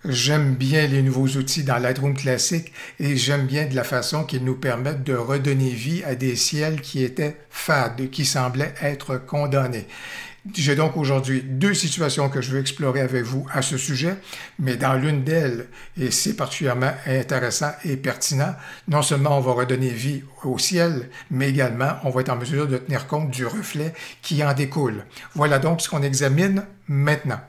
J'aime bien les nouveaux outils dans Lightroom classique et j'aime bien de la façon qu'ils nous permettent de redonner vie à des ciels qui étaient fades, qui semblaient être condamnés. J'ai donc aujourd'hui deux situations que je veux explorer avec vous à ce sujet, mais dans l'une d'elles, et c'est particulièrement intéressant et pertinent, non seulement on va redonner vie au ciel, mais également on va être en mesure de tenir compte du reflet qui en découle. Voilà donc ce qu'on examine maintenant.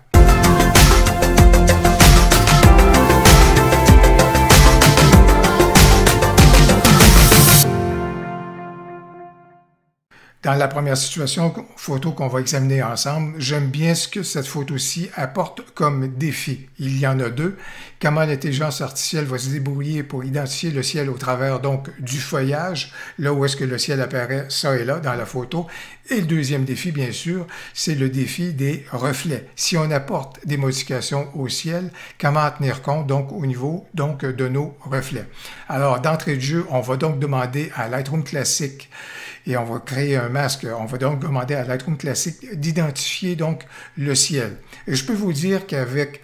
Dans la première situation, photo qu'on va examiner ensemble, j'aime bien ce que cette photo-ci apporte comme défi. Il y en a deux. Comment l'intelligence artificielle va se débrouiller pour identifier le ciel au travers donc du feuillage, là où est-ce que le ciel apparaît ça et là dans la photo. Et le deuxième défi, bien sûr, c'est le défi des reflets. Si on apporte des modifications au ciel, comment en tenir compte donc au niveau donc de nos reflets. Alors, d'entrée de jeu, on va donc demander à Lightroom Classic et on va créer un masque. On va donc demander à Lightroom Classic d'identifier donc le ciel. Et je peux vous dire qu'avec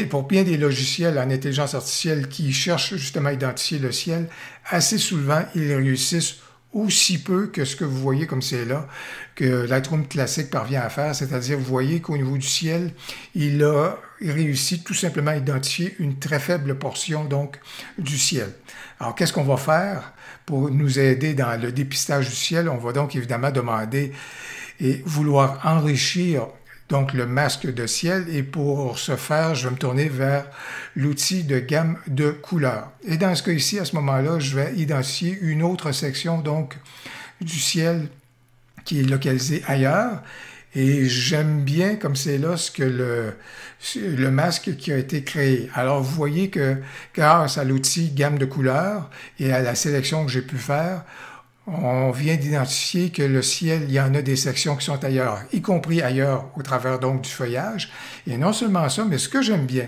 pour bien des logiciels en intelligence artificielle qui cherchent justement à identifier le ciel, assez souvent, ils réussissent aussi peu que ce que vous voyez comme c'est là, que Lightroom Classic parvient à faire, c'est-à-dire vous voyez qu'au niveau du ciel, il a réussi tout simplement à identifier une très faible portion donc du ciel. Alors qu'est-ce qu'on va faire pour nous aider dans le dépistage du ciel? On va donc évidemment demander et vouloir enrichir donc le masque de ciel, et pour ce faire, je vais me tourner vers l'outil de gamme de couleurs. Et dans ce cas ici, à ce moment-là, je vais identifier une autre section donc du ciel qui est localisée ailleurs. Et j'aime bien, comme c'est là, ce que le masque qui a été créé. Alors, vous voyez que grâce à l'outil gamme de couleurs et à la sélection que j'ai pu faire, on vient d'identifier que le ciel, il y en a des sections qui sont ailleurs, y compris ailleurs au travers donc du feuillage. Et non seulement ça, mais ce que j'aime bien,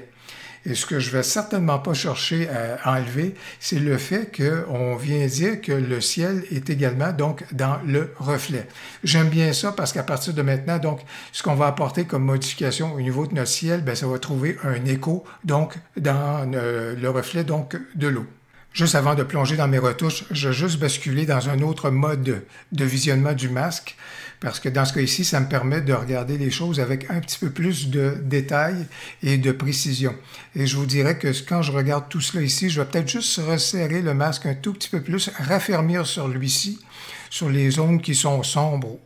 et ce que je vais certainement pas chercher à enlever, c'est le fait qu'on vient dire que le ciel est également donc dans le reflet. J'aime bien ça parce qu'à partir de maintenant, donc, ce qu'on va apporter comme modification au niveau de notre ciel, bien, ça va trouver un écho donc dans le reflet donc de l'eau. Juste avant de plonger dans mes retouches, je vais juste basculer dans un autre mode de visionnement du masque, parce que dans ce cas ici, ça me permet de regarder les choses avec un petit peu plus de détails et de précision. Et je vous dirais que quand je regarde tout cela ici, je vais peut-être juste resserrer le masque un tout petit peu plus, raffermir sur lui-ci, sur les zones qui sont sombres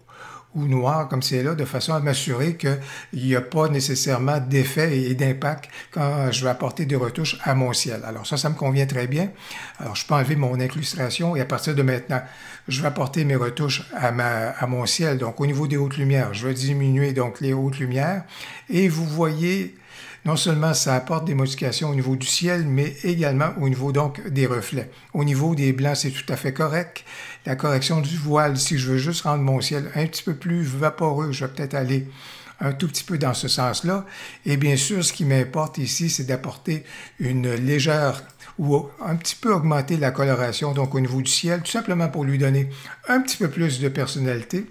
ou noir comme c'est là, de façon à m'assurer qu'il n'y a pas nécessairement d'effet et d'impact quand je vais apporter des retouches à mon ciel. Alors ça me convient très bien. Alors je peux enlever mon incrustation et à partir de maintenant, je vais apporter mes retouches à mon ciel. Donc au niveau des hautes lumières, je vais diminuer donc les hautes lumières et vous voyez, non seulement ça apporte des modifications au niveau du ciel, mais également au niveau donc des reflets. Au niveau des blancs, c'est tout à fait correct. La correction du voile, si je veux juste rendre mon ciel un petit peu plus vaporeux, je vais peut-être aller un tout petit peu dans ce sens-là. Et bien sûr, ce qui m'importe ici, c'est d'apporter une légère ou un petit peu augmenter la coloration donc au niveau du ciel, tout simplement pour lui donner un petit peu plus de personnalité.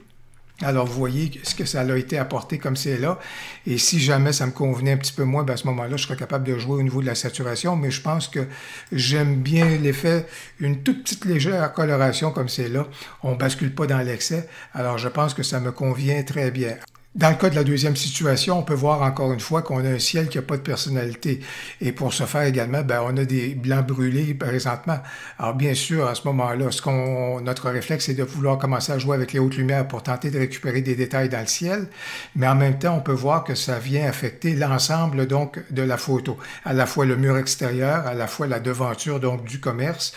Alors, vous voyez ce que ça a été apporté comme c'est là. Et si jamais ça me convenait un petit peu moins, bien à ce moment-là, je serais capable de jouer au niveau de la saturation. Mais je pense que j'aime bien l'effet, une toute petite légère coloration comme c'est là. On ne bascule pas dans l'excès. Alors, je pense que ça me convient très bien. Dans le cas de la deuxième situation, on peut voir encore une fois qu'on a un ciel qui n'a pas de personnalité. Et pour ce faire également, bien, on a des blancs brûlés présentement. Alors bien sûr, à ce moment-là, notre réflexe, c'est de vouloir commencer à jouer avec les hautes lumières pour tenter de récupérer des détails dans le ciel. Mais en même temps, on peut voir que ça vient affecter l'ensemble donc de la photo. À la fois le mur extérieur, à la fois la devanture donc du commerce.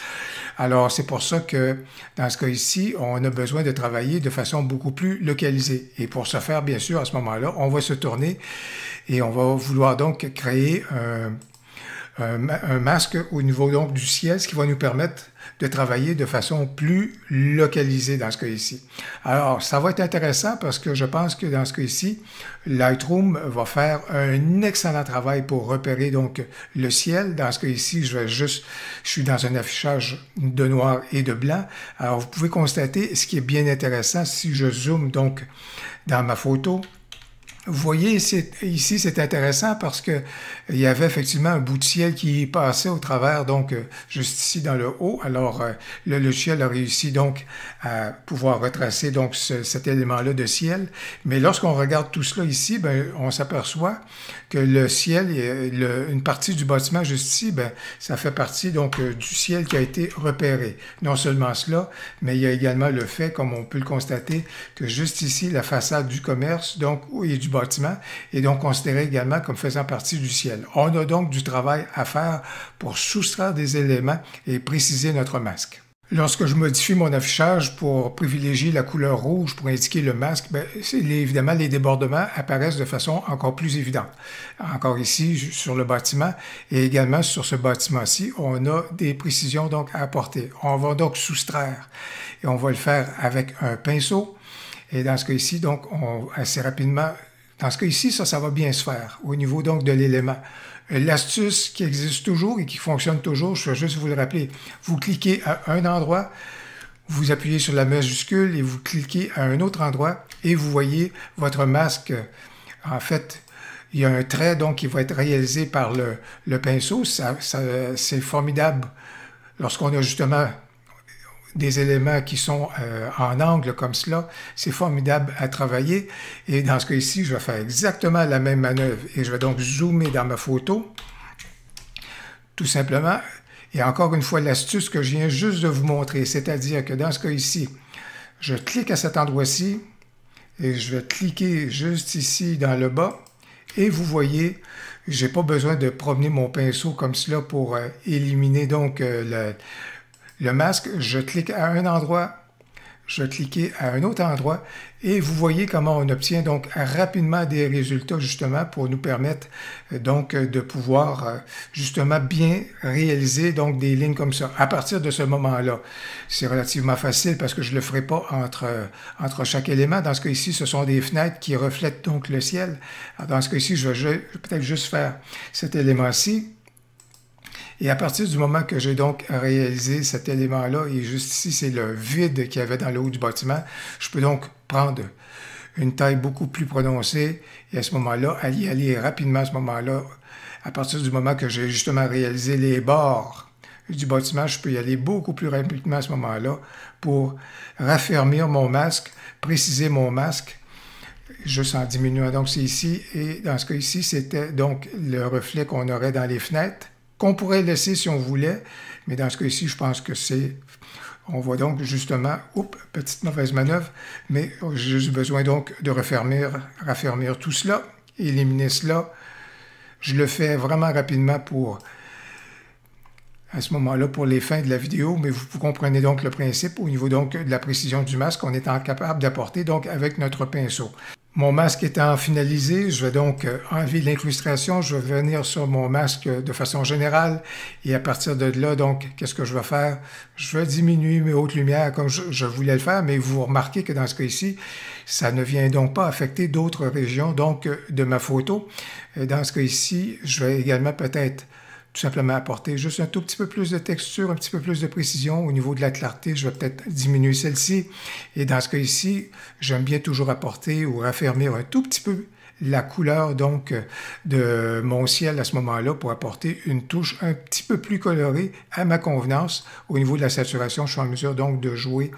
Alors, c'est pour ça que, dans ce cas ici, on a besoin de travailler de façon beaucoup plus localisée. Et pour ce faire, bien sûr, à ce moment-là, on va se tourner et on va vouloir donc créer un masque au niveau donc du ciel, ce qui va nous permettre de travailler de façon plus localisée dans ce cas ici. Alors, ça va être intéressant parce que je pense que dans ce cas ici, Lightroom va faire un excellent travail pour repérer donc le ciel. Dans ce cas ici, je suis dans un affichage de noir et de blanc. Alors, vous pouvez constater ce qui est bien intéressant si je zoome donc dans ma photo. Vous voyez, ici, c'est intéressant parce que il y avait effectivement un bout de ciel qui passait au travers, donc juste ici dans le haut. Alors, le logiciel a réussi donc à pouvoir retracer donc cet élément-là de ciel. Mais lorsqu'on regarde tout cela ici, ben, on s'aperçoit que le ciel, une partie du bâtiment juste ici, ben, ça fait partie donc du ciel qui a été repéré. Non seulement cela, mais il y a également le fait, comme on peut le constater, que juste ici, la façade du commerce, donc, et du bâtiment, est donc considérée également comme faisant partie du ciel. On a donc du travail à faire pour soustraire des éléments et préciser notre masque. Lorsque je modifie mon affichage pour privilégier la couleur rouge pour indiquer le masque, bien, évidemment, les débordements apparaissent de façon encore plus évidente. Encore ici, sur le bâtiment, et également sur ce bâtiment-ci, on a des précisions donc à apporter. On va donc soustraire, et on va le faire avec un pinceau. Et dans ce cas ici, donc, assez rapidement, dans ce cas ici, ça va bien se faire au niveau donc de l'élément. L'astuce qui existe toujours et qui fonctionne toujours, je vais juste vous le rappeler. Vous cliquez à un endroit, vous appuyez sur la majuscule et vous cliquez à un autre endroit et vous voyez votre masque. En fait, il y a un trait donc qui va être réalisé par le pinceau. C'est formidable lorsqu'on a justement des éléments qui sont en angle comme cela, c'est formidable à travailler. Et dans ce cas ici, je vais faire exactement la même manœuvre et je vais donc zoomer dans ma photo, tout simplement. Et encore une fois, l'astuce que je viens juste de vous montrer, c'est-à-dire que dans ce cas ici, je clique à cet endroit-ci et je vais cliquer juste ici dans le bas et vous voyez, je n'ai pas besoin de promener mon pinceau comme cela pour éliminer donc le masque, je clique à un endroit, je vais cliquer à un autre endroit et vous voyez comment on obtient donc rapidement des résultats justement pour nous permettre donc de pouvoir justement bien réaliser donc des lignes comme ça. À partir de ce moment-là, c'est relativement facile parce que je ne le ferai pas entre chaque élément. Dans ce cas ici, ce sont des fenêtres qui reflètent donc le ciel. Alors, dans ce cas ici, je vais peut-être juste faire cet élément-ci. Et à partir du moment que j'ai donc réalisé cet élément-là, et juste ici, c'est le vide qu'il y avait dans le haut du bâtiment, je peux donc prendre une taille beaucoup plus prononcée et à ce moment-là, y aller rapidement à ce moment-là. À partir du moment que j'ai justement réalisé les bords du bâtiment, je peux y aller beaucoup plus rapidement à ce moment-là pour raffermir mon masque, préciser mon masque, juste en diminuant. Donc, c'est ici. Et dans ce cas ici, c'était donc le reflet qu'on aurait dans les fenêtres, qu'on pourrait laisser si on voulait, mais dans ce cas-ci, je pense que on va donc justement, petite mauvaise manœuvre, mais j'ai juste besoin donc de raffermir tout cela, éliminer cela. Je le fais vraiment rapidement à ce moment-là, pour les fins de la vidéo, mais vous comprenez donc le principe au niveau donc de la précision du masque qu'on est capable d'apporter donc avec notre pinceau. Mon masque étant finalisé, je vais donc enlever l'incrustation, je vais venir sur mon masque de façon générale et à partir de là, donc, qu'est-ce que je vais faire? Je vais diminuer mes hautes lumières comme je voulais le faire, mais vous remarquez que dans ce cas ici, ça ne vient donc pas affecter d'autres régions donc de ma photo. Dans ce cas ici, je vais également peut-être tout simplement apporter juste un tout petit peu plus de texture, un petit peu plus de précision. Au niveau de la clarté, je vais peut-être diminuer celle-ci. Et dans ce cas ici, j'aime bien toujours apporter ou raffermir un tout petit peu la couleur donc de mon ciel à ce moment-là pour apporter une touche un petit peu plus colorée à ma convenance. Au niveau de la saturation, je suis en mesure donc de jouer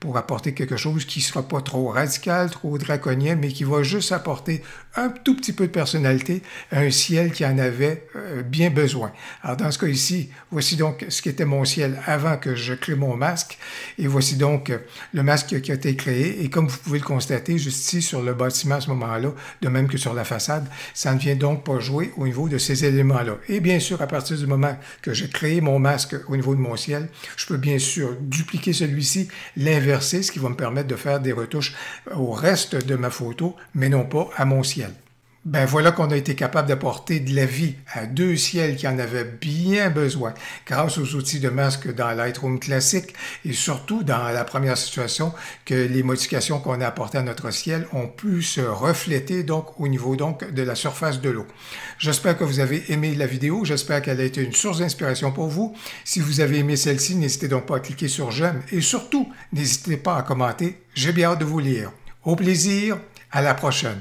pour apporter quelque chose qui ne sera pas trop radical, trop draconien, mais qui va juste apporter un tout petit peu de personnalité à un ciel qui en avait bien besoin. Alors dans ce cas ici, voici donc ce qu'était mon ciel avant que je crée mon masque, et voici donc le masque qui a été créé, et comme vous pouvez le constater, juste ici sur le bâtiment à ce moment-là, de même que sur la façade, ça ne vient donc pas jouer au niveau de ces éléments-là. Et bien sûr, à partir du moment que j'ai créé mon masque au niveau de mon ciel, je peux bien sûr dupliquer celui-ci, l'inverser, ce qui va me permettre de faire des retouches au reste de ma photo, mais non pas à mon ciel. Ben voilà qu'on a été capable d'apporter de la vie à deux ciels qui en avaient bien besoin grâce aux outils de masque dans Lightroom classique et surtout dans la première situation que les modifications qu'on a apportées à notre ciel ont pu se refléter donc au niveau donc de la surface de l'eau. J'espère que vous avez aimé la vidéo, j'espère qu'elle a été une source d'inspiration pour vous. Si vous avez aimé celle-ci, n'hésitez donc pas à cliquer sur j'aime et surtout n'hésitez pas à commenter, j'ai bien hâte de vous lire. Au plaisir, à la prochaine.